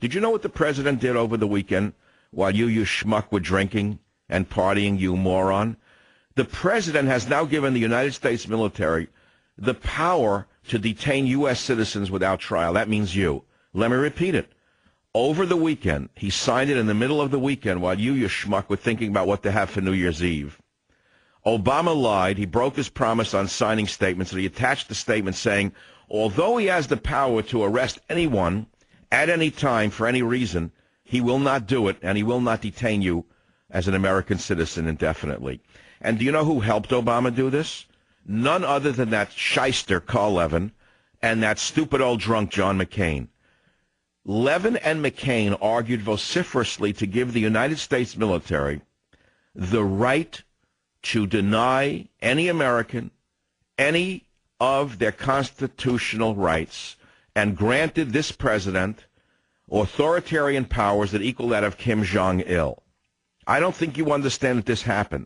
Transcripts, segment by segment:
Did you know what the president did over the weekend while you schmuck were drinking and partying, you moron? The president has now given the United States military the power to detain U.S. citizens without trial. That means you. Let me repeat it. Over the weekend, he signed it in the middle of the weekend while you schmuck were thinking about what to have for New Year's Eve. Obama lied. He broke his promise on signing statements, and he attached the statement saying, although he has the power to arrest anyone at any time for any reason, he will not do it, and he will not detain you as an American citizen indefinitely. And do you know who helped Obama do this? None other than that shyster, Carl Levin, and that stupid old drunk, John McCain. Levin and McCain argued vociferously to give the United States military the right to deny any American any of their constitutional rights, and granted this president authoritarian powers that equal that of Kim Jong-il. I don't think you understand that this happened.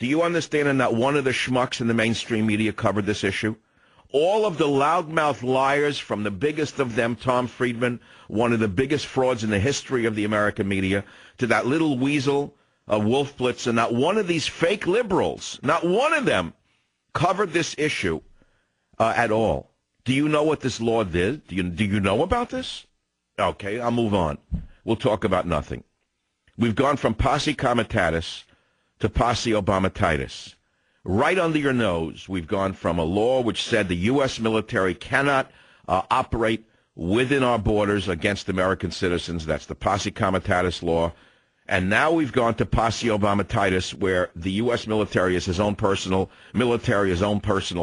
Do you understand that not one of the schmucks in the mainstream media covered this issue? All of the loudmouth liars, from the biggest of them, Tom Friedman, one of the biggest frauds in the history of the American media, to that little weasel, Wolf Blitzer, not one of these fake liberals, not one of them covered this issue at all. Do you know what this law did? Do you know about this? Okay, I'll move on. We'll talk about nothing. We've gone from posse comitatus to posse Obamatitis. Right under your nose, we've gone from a law which said the U.S. military cannot operate within our borders against American citizens. That's the posse comitatus law. And now we've gone to posse Obamatitis, where the U.S. military is his own personal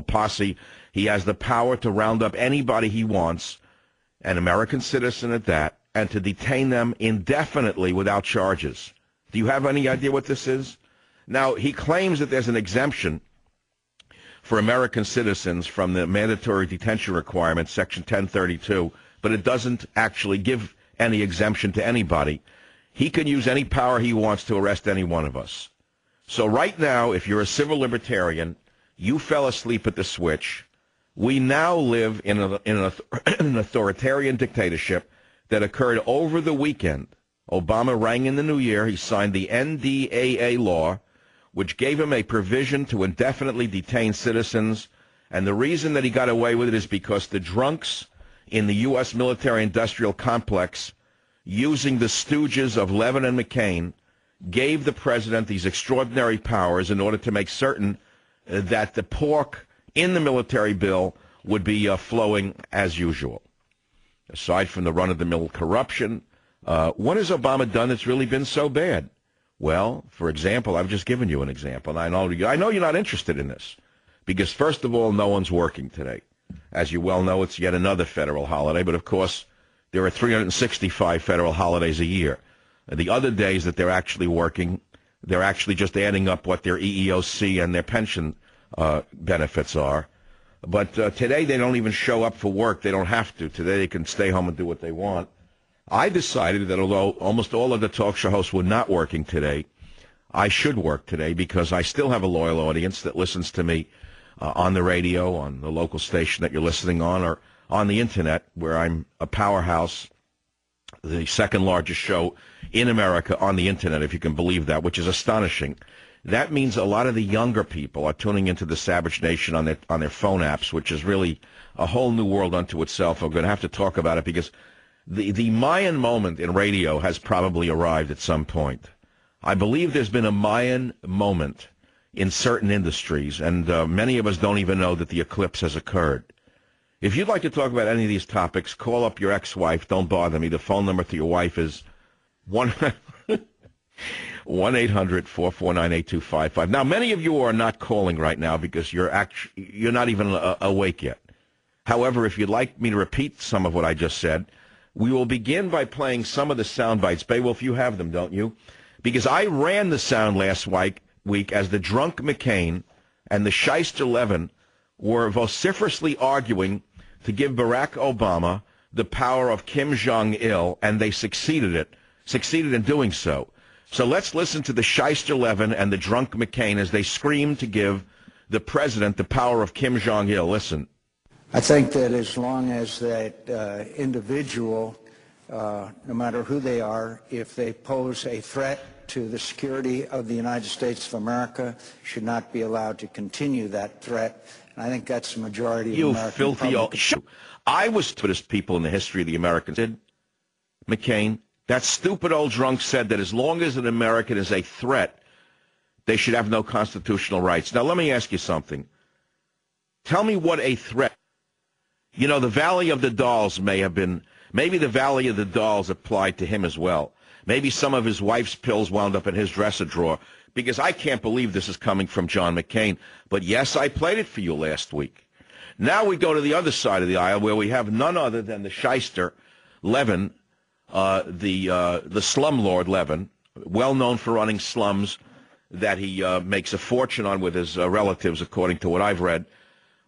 posse. He has the power to round up anybody he wants, an American citizen at that, and to detain them indefinitely without charges. Do you have any idea what this is? Now, he claims that there's an exemption for American citizens from the mandatory detention requirement, Section 1032, but it doesn't actually give any exemption to anybody. He can use any power he wants to arrest any one of us. So right now, if you're a civil libertarian, you fell asleep at the switch. We now live in an authoritarian dictatorship that occurred over the weekend. Obama rang in the new year. He signed the NDAA law, which gave him a provision to indefinitely detain citizens. And the reason that he got away with it is because the drunks in the U.S. military-industrial complex, using the stooges of Levin and McCain, gave the president these extraordinary powers in order to make certain that the pork in the military bill would be flowing as usual. Aside from the run-of-the-mill corruption, what has Obama done that's really been so bad? Well, for example, I've just given you an example. And I know you're not interested in this because, first of all, no one's working today. As you well know, it's yet another federal holiday. But, of course, there are 365 federal holidays a year. And the other days that they're actually working, they're actually just adding up what their EEOC and their pension benefits are. But today they don't even show up for work. They don't have to. Today they can stay home and do what they want. I decided that although almost all of the talk show hosts were not working today, I should work today because I still have a loyal audience that listens to me on the radio, on the local station that you're listening on, or on the Internet, where I'm a powerhouse, the second largest show in America on the Internet, if you can believe that, which is astonishing. That means a lot of the younger people are tuning into the Savage Nation on their phone apps, which is really a whole new world unto itself. I'm going to have to talk about it because the Mayan moment in radio has probably arrived at some point. I believe there's been a Mayan moment in certain industries, and many of us don't even know that the eclipse has occurred. If you'd like to talk about any of these topics, call up your ex-wife. Don't bother me. The phone number to your wife is 1-800-449-8255. Now, many of you are not calling right now because you're not even awake yet. However, if you'd like me to repeat some of what I just said, we will begin by playing some of the sound bites. Beowulf, you have them, don't you? Because I ran the sound last week as the drunk McCain and the shyster Levin were vociferously arguing to give Barack Obama the power of Kim Jong-il, and they succeeded in doing so. So let's listen to the shyster Levin and the drunk McCain as they scream to give the president the power of Kim Jong-il. Listen. I think that as long as that individual no matter who they are, if they pose a threat to the security of the United States of America, should not be allowed to continue that threat. And I think that's the majority of the American public. You filthy I was the stupidest people in the history of the Americans. Did McCain? That stupid old drunk said that as long as an American is a threat, they should have no constitutional rights. Now, let me ask you something. Tell me what a threat. You know, the Valley of the Dolls may have been, maybe the Valley of the Dolls applied to him as well. Maybe some of his wife's pills wound up in his dresser drawer, because I can't believe this is coming from John McCain. But yes, I played it for you last week. Now we go to the other side of the aisle, where we have none other than the shyster, Levin, the slumlord Levin, well known for running slums that he makes a fortune on with his relatives, according to what I've read,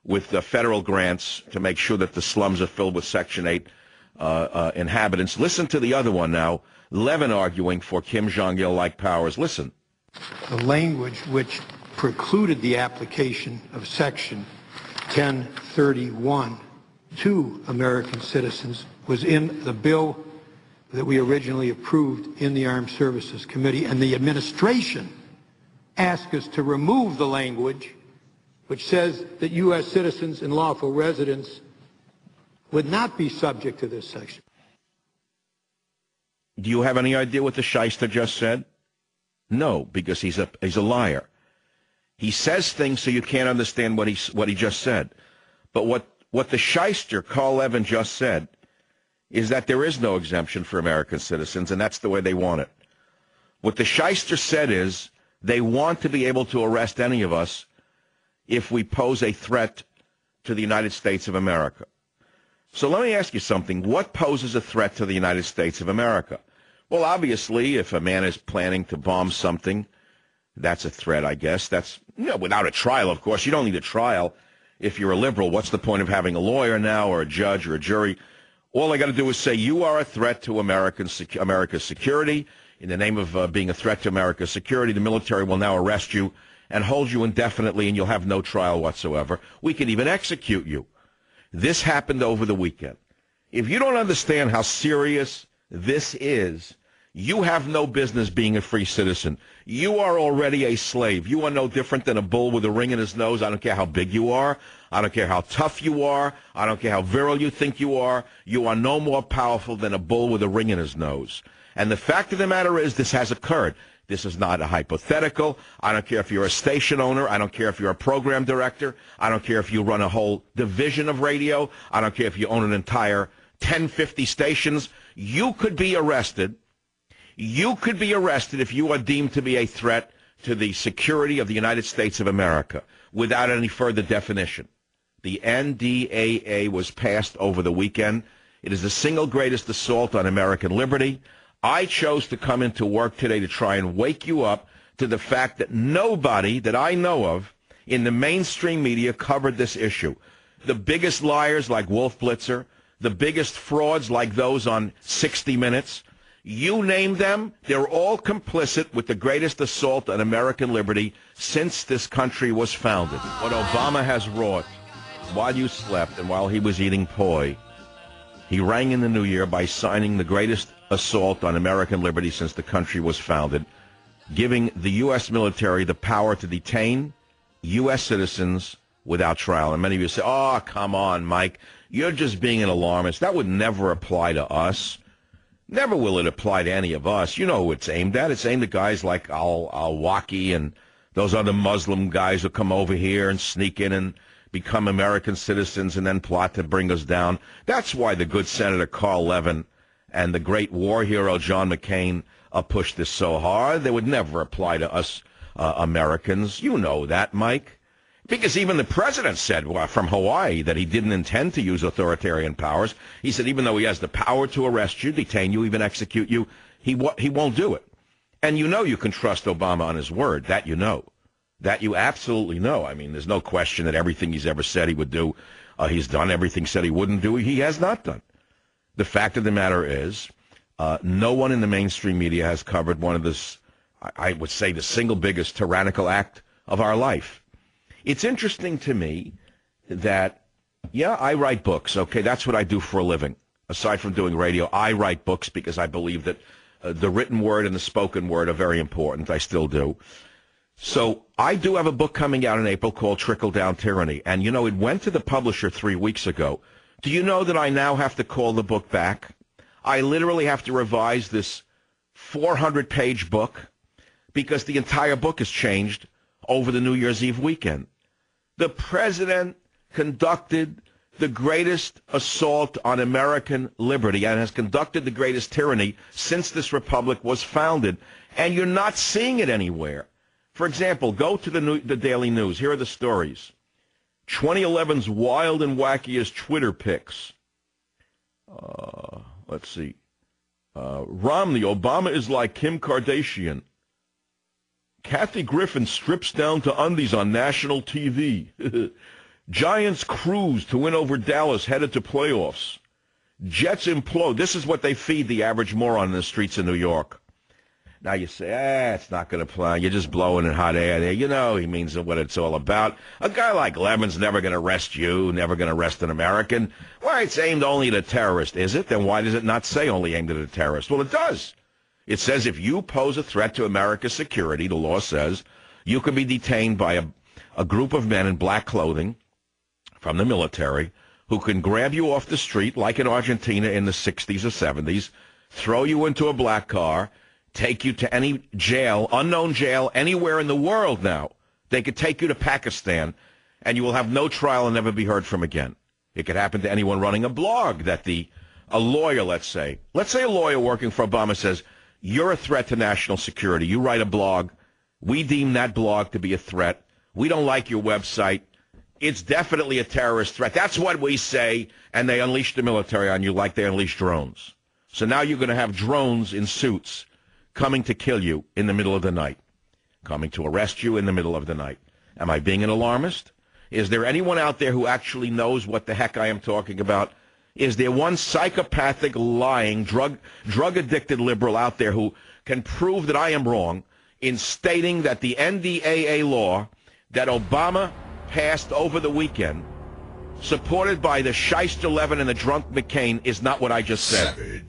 with federal grants to make sure that the slums are filled with Section 8 inhabitants. Listen to the other one now, Levin arguing for Kim Jong-il-like powers. Listen. The language which precluded the application of Section 1031 to American citizens was in the bill that we originally approved in the Armed Services Committee, and the administration asked us to remove the language which says that U.S. citizens and lawful residents would not be subject to this section. Do you have any idea what the shyster just said? No, because he's a liar. He says things so you can't understand what he just said. But what the shyster, Carl Levin, just said is that there is no exemption for American citizens, and that's the way they want it. What the shyster said is they want to be able to arrest any of us if we pose a threat to the United States of America. So let me ask you something. What poses a threat to the United States of America? Well, obviously, if a man is planning to bomb something, that's a threat, I guess. That's, you know, without a trial, of course. You don't need a trial if you're a liberal. What's the point of having a lawyer now, or a judge, or a jury? All I got to do is say you are a threat to America's security. In the name of being a threat to America's security, the military will now arrest you and hold you indefinitely, and you'll have no trial whatsoever. We can even execute you. This happened over the weekend. If you don't understand how serious this is, you have no business being a free citizen. You are already a slave. You are no different than a bull with a ring in his nose. I don't care how big you are. I don't care how tough you are. I don't care how virile you think you are. You are no more powerful than a bull with a ring in his nose. And the fact of the matter is, this has occurred. This is not a hypothetical. I don't care if you're a station owner. I don't care if you're a program director. I don't care if you run a whole division of radio. I don't care if you own an entire 1050 stations. You could be arrested. You could be arrested if you are deemed to be a threat to the security of the United States of America without any further definition. The NDAA was passed over the weekend. It is the single greatest assault on American liberty. I chose to come into work today to try and wake you up to the fact that nobody that I know of in the mainstream media covered this issue. The biggest liars like Wolf Blitzer, the biggest frauds like those on 60 Minutes, you name them, they're all complicit with the greatest assault on American liberty since this country was founded. What Obama has wrought while you slept and while he was eating poi, he rang in the new year by signing the greatest assault on American liberty since the country was founded, giving the U.S. military the power to detain U.S. citizens without trial. And many of you say, oh, come on, Mike, you're just being an alarmist. That would never apply to us. Never will it apply to any of us. You know who it's aimed at. It's aimed at guys like al-Awlaki and those other Muslim guys who come over here and sneak in and become American citizens and then plot to bring us down. That's why the good Senator Carl Levin and the great war hero John McCain pushed this so hard. They would never apply to us Americans. You know that, Mike. Because even the president said from Hawaii that he didn't intend to use authoritarian powers. He said even though he has the power to arrest you, detain you, even execute you, he won't do it. And you know you can trust Obama on his word. That you know. That you absolutely know. I mean, there's no question that everything he's ever said he would do, he's done. Everything said he wouldn't do, he has not done. The fact of the matter is, no one in the mainstream media has covered one of this, I would say, the single biggest tyrannical act of our life. It's interesting to me that, yeah, I write books, okay? That's what I do for a living, aside from doing radio, I write books because I believe that the written word and the spoken word are very important. I still do. So I do have a book coming out in April called Trickle-Down Tyranny. And, you know, it went to the publisher 3 weeks ago. Do you know that I now have to call the book back? I literally have to revise this 400-page book because the entire book has changed over the New Year's Eve weekend. The president conducted the greatest assault on American liberty and has conducted the greatest tyranny since this republic was founded. And you're not seeing it anywhere. For example, go to the Daily News. Here are the stories. 2011's wild and wackiest Twitter pics. Let's see. Romney, Obama is like Kim Kardashian. Kathy Griffin strips down to undies on national TV. Giants cruise to win over Dallas, headed to playoffs. Jets implode. This is what they feed the average moron in the streets of New York. Now you say, it's not going to fly. You're just blowing in hot air there. You know he means what it's all about. A guy like Lemon's never going to arrest you, never going to arrest an American. Why, it's aimed only at a terrorist, is it? Then why does it not say only aimed at a terrorist? Well, it does. It says if you pose a threat to America's security, the law says, you could be detained by a group of men in black clothing from the military who can grab you off the street like in Argentina in the 60s or 70s, throw you into a black car, take you to any jail, unknown jail, anywhere in the world now. They could take you to Pakistan, and you will have no trial and never be heard from again. It could happen to anyone running a blog that a lawyer, let's say a lawyer working for Obama says, you're a threat to national security. You write a blog. We deem that blog to be a threat. We don't like your website. It's definitely a terrorist threat. That's what we say, and they unleash the military on you like they unleash drones. So now you're going to have drones in suits coming to kill you in the middle of the night, coming to arrest you in the middle of the night. Am I being an alarmist? Is there anyone out there who actually knows what the heck I am talking about? Is there one psychopathic, lying, drug-addicted liberal out there who can prove that I am wrong in stating that the NDAA law that Obama passed over the weekend, supported by the Shyster Levin and the drunk McCain, is not what I just said? Savage.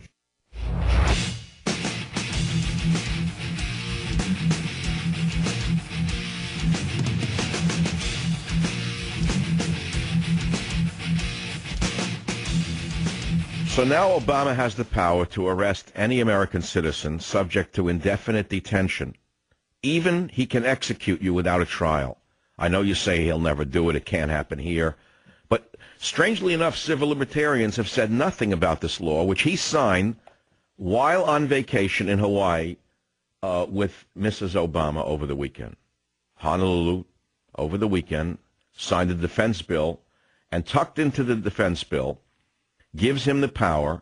So now Obama has the power to arrest any American citizen subject to indefinite detention. Even he can execute you without a trial. I know you say he'll never do it. It can't happen here. But strangely enough, civil libertarians have said nothing about this law, which he signed while on vacation in Hawaii with Mrs. Obama over the weekend. Honolulu, over the weekend, signed the defense bill, and tucked into the defense bill gives him the power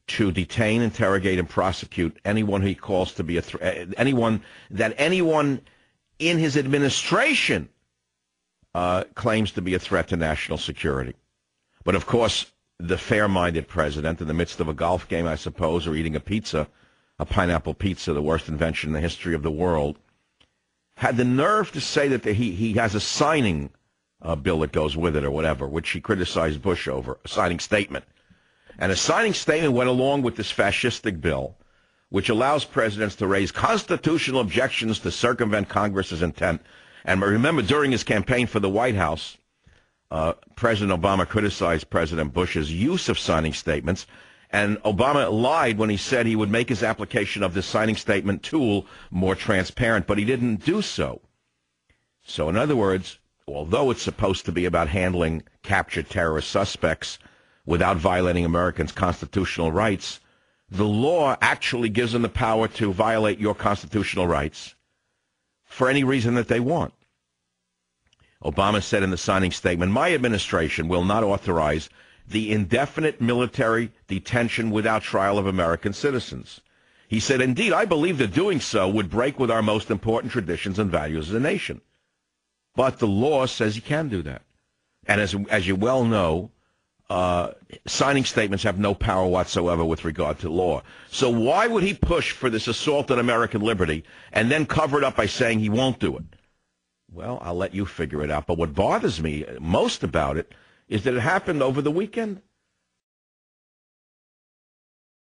to detain, interrogate, and prosecute anyone he calls to be a threat, anyone in his administration claims to be a threat to national security. But, of course, the fair-minded president, in the midst of a golf game, I suppose, or eating a pizza, a pineapple pizza, the worst invention in the history of the world, had the nerve to say that he has a signing bill that goes with it or whatever, which he criticized Bush over, a signing statement. And a signing statement went along with this fascistic bill, which allows presidents to raise constitutional objections to circumvent Congress's intent. And remember, during his campaign for the White House, President Obama criticized President Bush's use of signing statements, and Obama lied when he said he would make his application of the signing statement tool more transparent, but he didn't do so. So in other words, although it's supposed to be about handling captured terrorist suspects without violating Americans' constitutional rights, the law actually gives them the power to violate your constitutional rights for any reason that they want. Obama said in the signing statement, my administration will not authorize the indefinite military detention without trial of American citizens. He said, indeed, I believe that doing so would break with our most important traditions and values as a nation. But the law says you can do that. And as you well know, signing statements have no power whatsoever with regard to law. So why would he push for this assault on American liberty and then cover it up by saying he won't do it? Well, I'll let you figure it out. But what bothers me most about it is that it happened over the weekend.